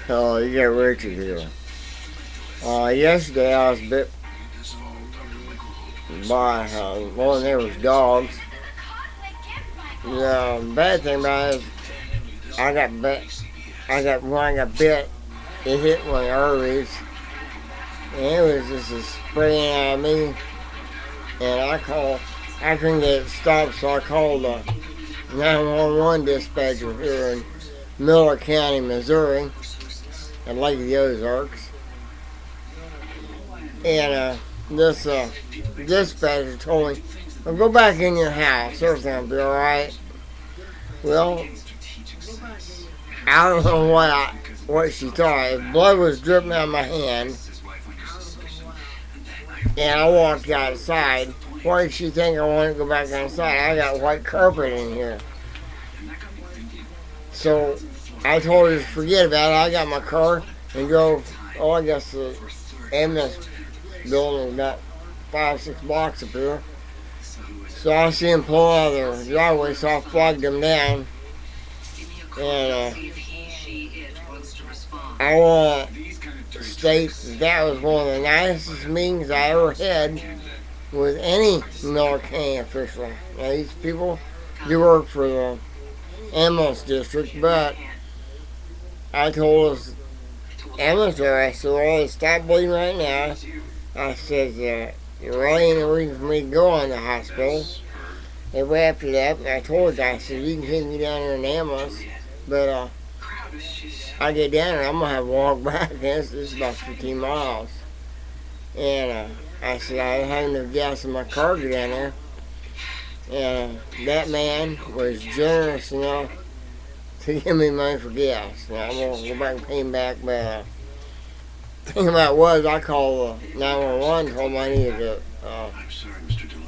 Oh, you got Richard here. Yesterday I was bit by one of neighbor's dogs. The bad thing about it is I got bit. When I got bit, it hit one of the arteries, and it was just a spraying out of me. And I couldn't get it stopped, so I called the 911 dispatcher here in Miller County, Missouri, at Lake of the Ozarks. And this dispatcher told me, well, go back in your house, everything will be alright. Well, I don't know what she thought. Blood was dripping out of my hand, and I walked outside. Why did she think I wanted to go back inside? I got white carpet in here. So I told her to forget about it. I got my car and drove, I guess the ambulance building about 5-6 blocks up here. So I see them pull out of their driveway, so I flagged them down. And I want to state that was one of the nicest meetings I ever had with any Miller County official. Now, these people do work for the ambulance district, but I told us ambulance driver, I said, well, stop bleeding right now. I said, there really ain't no reason for me to go on the hospital. They wrapped it up, and I told the guy, I said, you can take me down there in an ambulance, but I get down there, I'm going to have to walk back. This is about 15 miles. And I said, I had enough gas in my car to get down there. And that man was generous enough to give me money for gas. Now, I'm going to go back and pay him back, but the thing about it was, I called 911, told them I needed an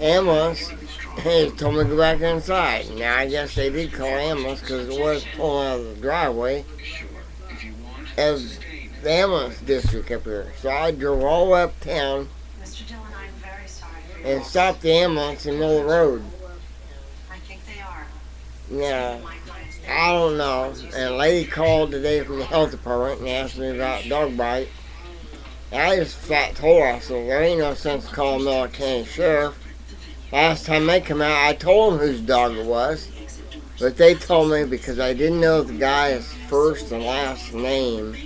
ambulance, and they told me to go back inside. Now, I guess they did call ambulance because it was pulling out of the driveway of the ambulance district up here. So I drove all the way uptown and stopped the ambulance in the middle of the road. Now, I don't know. And a lady called today from the health department and asked me about dog bite. And I just flat told her, I said, there ain't no sense calling Miller County Sheriff. Last time they come out, I told them whose dog it was. But they told me because I didn't know the guy's first and last name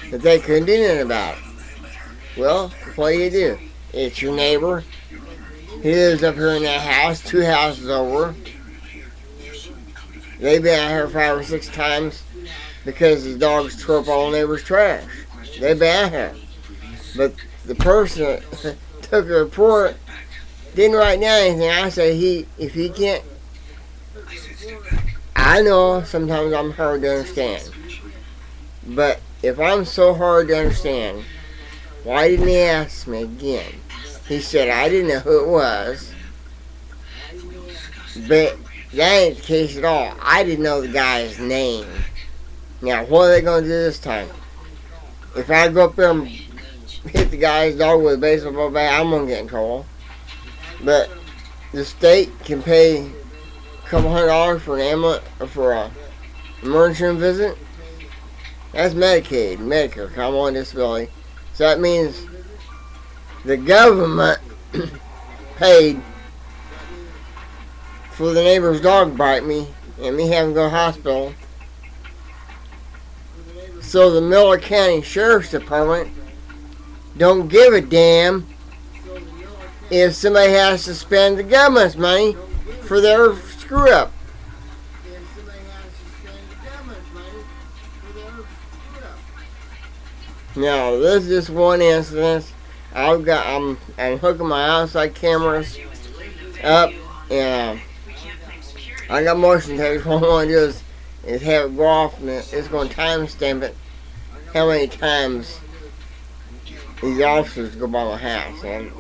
that they couldn't do anything about it. Well, what do you do? It's your neighbor. He lives up here in that house, 2 houses over. They've been out here 5 or 6 times because the dogs tore up all the neighbors' trash. They've been out here. But the person that took a report didn't write down anything. I said, if he can't, I know sometimes I'm hard to understand. But if I'm so hard to understand, why didn't he ask me again? He said, I didn't know who it was. But that ain't the case at all. I didn't know the guy's name. Now, what are they going to do this time? If I go up there and hit the guy's dog with a baseball bat, I'm going to get in trouble. But the state can pay a couple $100 for an ambulance or for an emergency room visit. That's Medicaid, Medicare, I'm on disability. So that means the government paid for the neighbor's dog bite me and me having to go to the hospital. So the Miller County Sheriff's Department don't give a damn if somebody has to spend the government's money for their screw up. Now, this is just one incident. I'm hooking my outside cameras up, and I got motion tapes. What I want to do is have it go off, and it's going to timestamp it. How many times these officers go by my house? And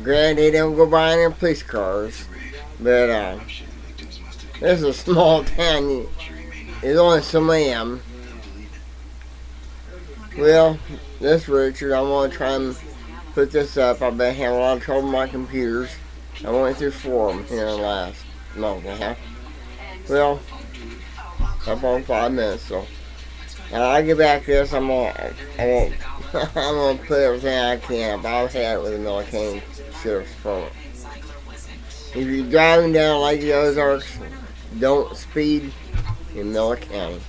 granted, they don't go by in their police cars, but this is a small town. There's only so many of them. Well, this Richard, I want to try and put this up. I've been having a lot of trouble with my computers. I went through 4 of them here in the last month and a half. Well, up on 5 minutes, so when I get back to this, I'm gonna put everything I can about head with a Miller County Sheriff's Department. If you're driving down Lake of the Ozarks, don't speed in Miller County.